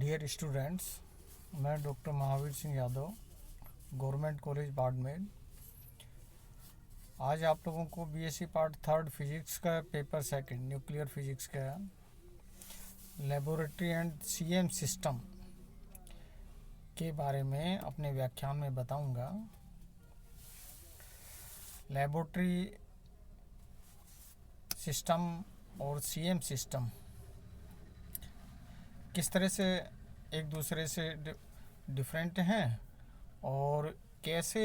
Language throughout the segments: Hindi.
डियर स्टूडेंट्स, मैं doctor Mahavir Singh Yadav, government college Barmer. आज आप लोगों को बीएससी पार्ट थर्ड फिजिक्स का पेपर सेकंड न्यूक्लियर फिजिक्स का लेबोरेटरी एंड सीएम सिस्टम के बारे में अपने व्याख्यान में बताऊंगा। लेबोरेटरी सिस्टम और सीएम सिस्टम किस तरह से एक दूसरे से डिफरेंट हैं और कैसे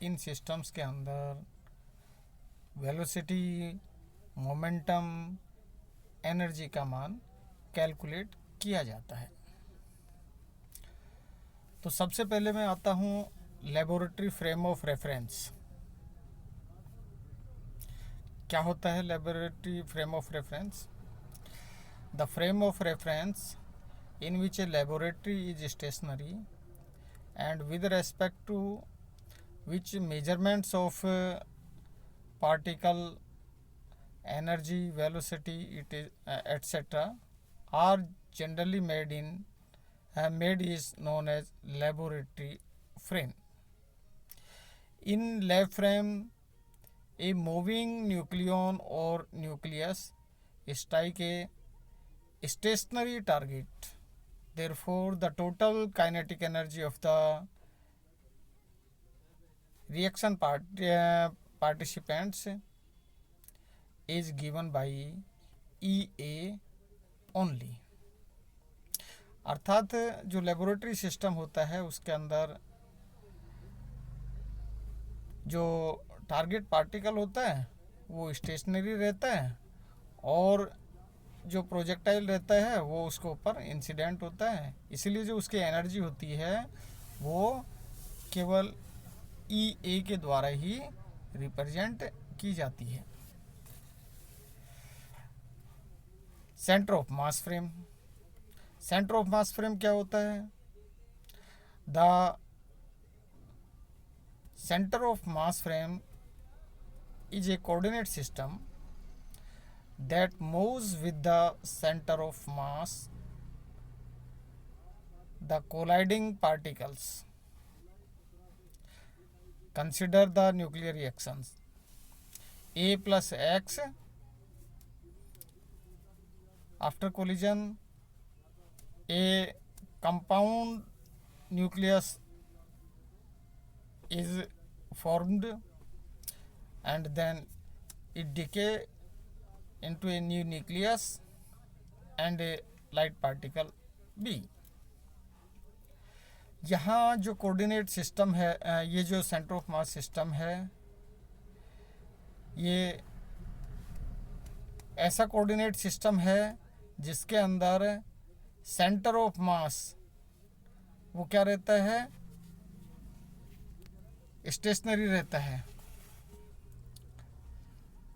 इन सिस्टम्स के अंदर वेलोसिटी, मोमेंटम, एनर्जी का मान कैलकुलेट किया जाता है। तो सबसे पहले मैं आता हूँ लेबोरेटरी फ्रेम ऑफ रेफरेंस। क्या होता है laboratory frame of reference? The frame of reference in which a laboratory is stationary and with respect to which measurements of particle energy, velocity, it is etc. are generally made is known as laboratory frame. In lab frame, a moving nucleon or nucleus strike a stationary target. Therefore, the total kinetic energy of the reaction participants is given by EA only। अर्थात जो लेबोरेटरी सिस्टम होता है उसके अंदर जो टारगेट पार्टिकल होता है वो स्टेशनरी रहता है और जो प्रोजेक्टाइल रहता है वो उसके ऊपर इंसिडेंट होता है, इसलिए जो उसकी एनर्जी होती है वो केवल EA के द्वारा ही रिप्रेजेंट की जाती है। Centre of mass frame. Centre of mass frame क्या होता है? The centre of mass frame is a coordinate system that moves with the center of mass the colliding particles. Consider the nuclear reactions A plus X. After collision, a compound nucleus is formed and then it decay into a new nucleus and a light particle B। यहाँ जो कोऑर्डिनेट सिस्टम है, ये जो सेंटर ऑफ मास सिस्टम है, ये ऐसा कोऑर्डिनेट सिस्टम है जिसके अंदर सेंटर ऑफ मास वो क्या रहता है? स्टेशनरी रहता है।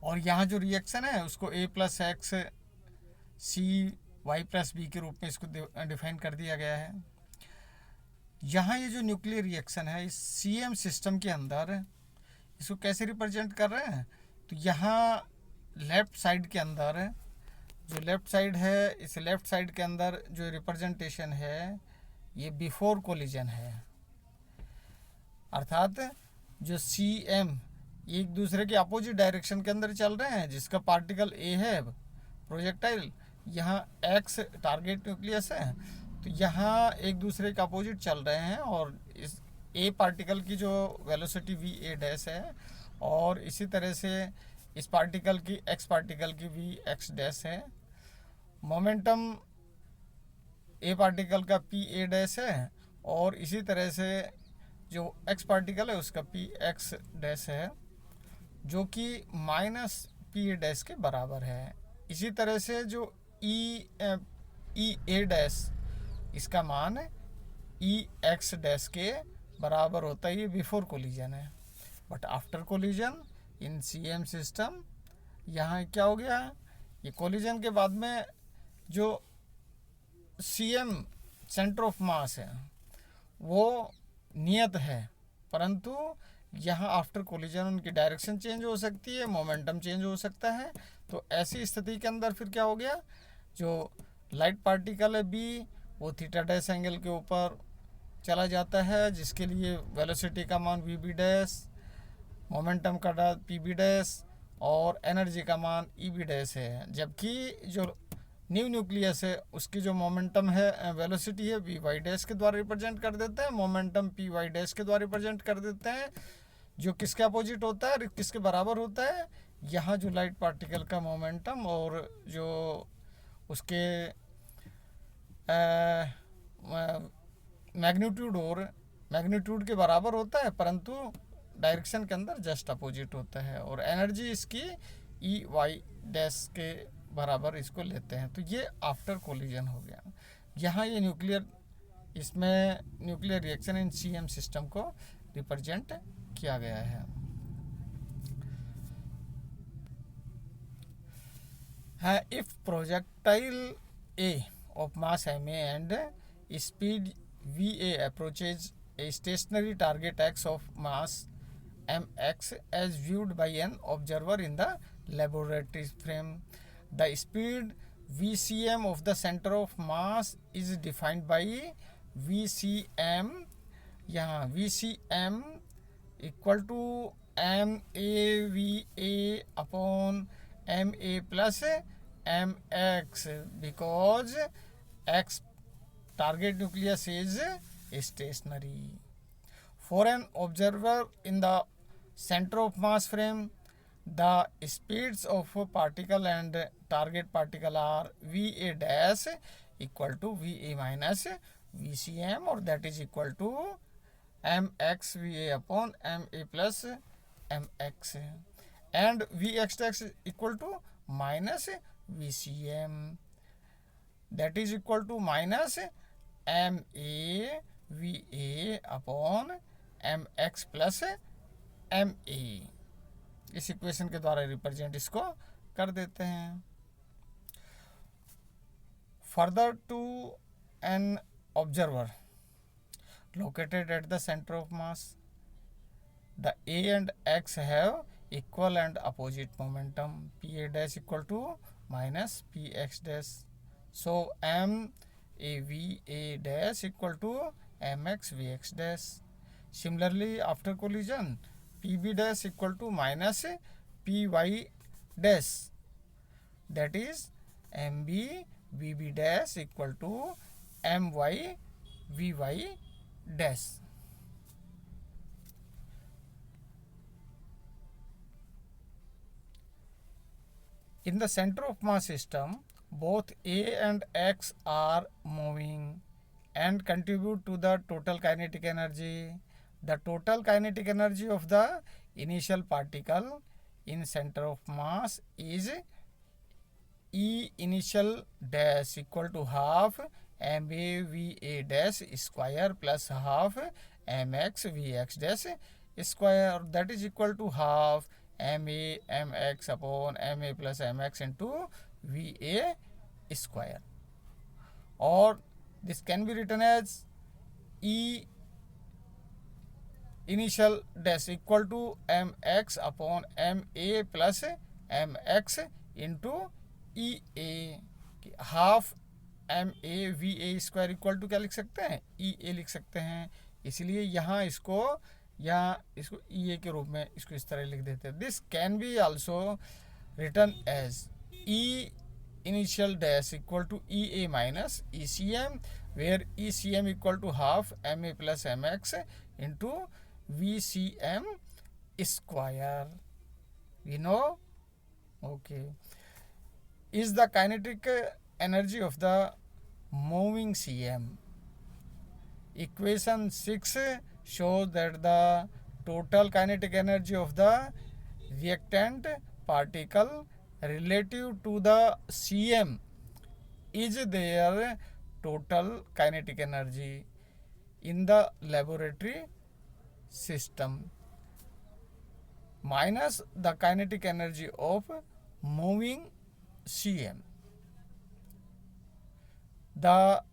और यहाँ जो रिएक्शन है उसको A plus X C Y plus B के रूप में इसको डिफाइन कर दिया गया है। यहाँ ये जो न्यूक्लियर रिएक्शन है इस सीएम सिस्टम के अंदर इसको कैसे रिप्रेजेंट कर रहे हैं? तो यहाँ लेफ़्ट साइड के अंदर जो लेफ़्ट साइड है, इस लेफ़्ट साइड के अंदर जो रिप्रेजेंटेशन है ये बिफोर कोलिजन है। अर्थात जो सीएम एक दूसरे के अपोजिट डायरेक्शन के अंदर चल रहे हैं, जिसका पार्टिकल ए है प्रोजेक्टाइल, यहाँ एक्स टारगेट न्यूक्लियस है, तो यहाँ एक दूसरे के अपोजिट चल रहे हैं और इस ए पार्टिकल की जो वेलोसिटी वी ए डैश है और इसी तरह से इस पार्टिकल की एक्स पार्टिकल की वी एक्स डैश है। मोमेंटम ए पार्टिकल का पी ए डैश है और इसी तरह से जो एक्स पार्टिकल है उसका पी एक्स डैश है, जो कि माइनस पी ए डैश के बराबर है। इसी तरह से जो ई ए डैश इसका मान ई एक्स डैश के बराबर होता है। ये बिफोर कोलिजन है, but after collision in CM system यहाँ क्या हो गया? ये कोलिजन के बाद में जो सीएम सेंटर ऑफ मास है वो नियत है, परंतु यहाँ आफ्टर कोलिजन उनकी डायरेक्शन चेंज हो सकती है, मोमेंटम चेंज हो सकता है। तो ऐसी स्थिति के अंदर फिर क्या हो गया? जो लाइट पार्टिकल है बी वो थीटा डैश एंगल के ऊपर चला जाता है, जिसके लिए वेलोसिटी का मान वी बी डैश, मोमेंटम का पी बी डैश और एनर्जी का मान ई बी डैश है। जबकि जो न्यू न्यूक्लियस है उसकी जो मोमेंटम है वेलोसिटी है वी वाई डैश के द्वारा रिप्रेजेंट कर देते हैं, मोमेंटम पी वाई डैश के द्वारा रिप्रेजेंट कर देते हैं, जो किसके अपोजिट होता है, किसके बराबर होता है। यहाँ जो लाइट पार्टिकल का मोमेंटम और जो उसके मैग्नीट्यूड के बराबर होता है, परंतु डायरेक्शन के अंदर जस्ट अपोजिट होता है। और एनर्जी इसकी ई वाई डैश के बराबर इसको लेते हैं। तो ये आफ्टर कोलिजन हो गया। यहाँ ये इसमें nuclear reaction in CM system को रिप्रेजेंट किया गया है। If projectile A of mass ma and speed va approaches a stationary target x of mass mx as viewed by an observer in the laboratory frame, the speed vcm of the center of mass is defined by vcm. यहाँ vcm equal to M A V A upon M A plus M X, because X target nucleus is stationary. For an observer in the center of mass frame, the speeds of particle and target particle are VA dash equal to VA minus VCM, or that is equal to MX VA upon MA plus MX, and VX dash equal to minus VCM, that is equal to minus M A V A upon M X plus M A. इस इक्वेशन के द्वारा रिप्रेजेंट इसको कर देते हैं। Further to an observer located at the center of mass, the A and X have equal and opposite momentum, PA dash equal to minus PX dash. So M A V A dash equal to MX VX dash. Similarly, after collision, PB dash equal to minus PY dash, that is MB VB dash equal to MY VY dash. In the center of mass system, both A and X are moving and contribute to the total kinetic energy. The total kinetic energy of the initial particle in center of mass is E initial dash equal to half MA VA dash square plus half MX VX dash square, that is equal to half MA MX upon MA plus MX into VA square, or this can be written as E initial dash equal to MX upon MA plus MX into EA, half MA VA square equal to क्या लिख सकते हैं, EA लिख सकते हैं। इसलिए यहाँ इसको EA के रूप में इसको इस तरह लिख देते हैं। This can be also written as E initial dash equal to EA minus ECM, where ECM equal to half MA plus MX into VCM square. We know, okay, is the kinetic energy of the moving CM. Equation 6 shows that the total kinetic energy of the reactant particle relative to the CM is their total kinetic energy in the laboratory system minus the kinetic energy of moving CM. The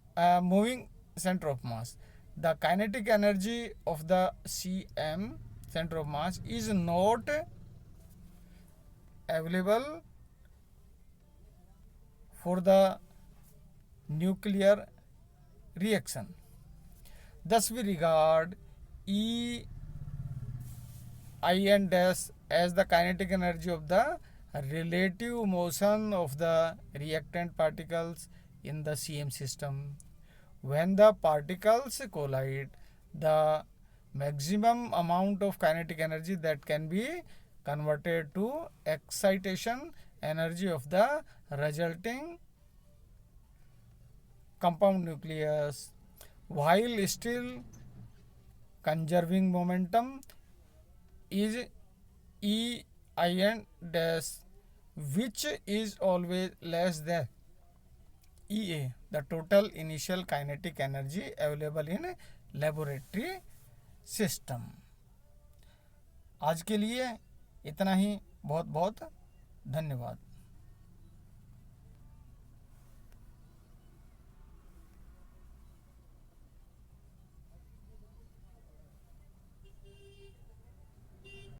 moving center of mass, the kinetic energy of the CM center of mass is not available for the nuclear reaction. Thus we regard E in dash as the kinetic energy of the relative motion of the reactant particles in the CM system. When the particles collide, the maximum amount of kinetic energy that can be converted to excitation energy of the resulting compound nucleus, while still conserving momentum, is EIN dash, which is always less than EA, the total initial kinetic energy available in laboratory system. आज के लिए इतना ही. बहुत बहुत धन्यवाद.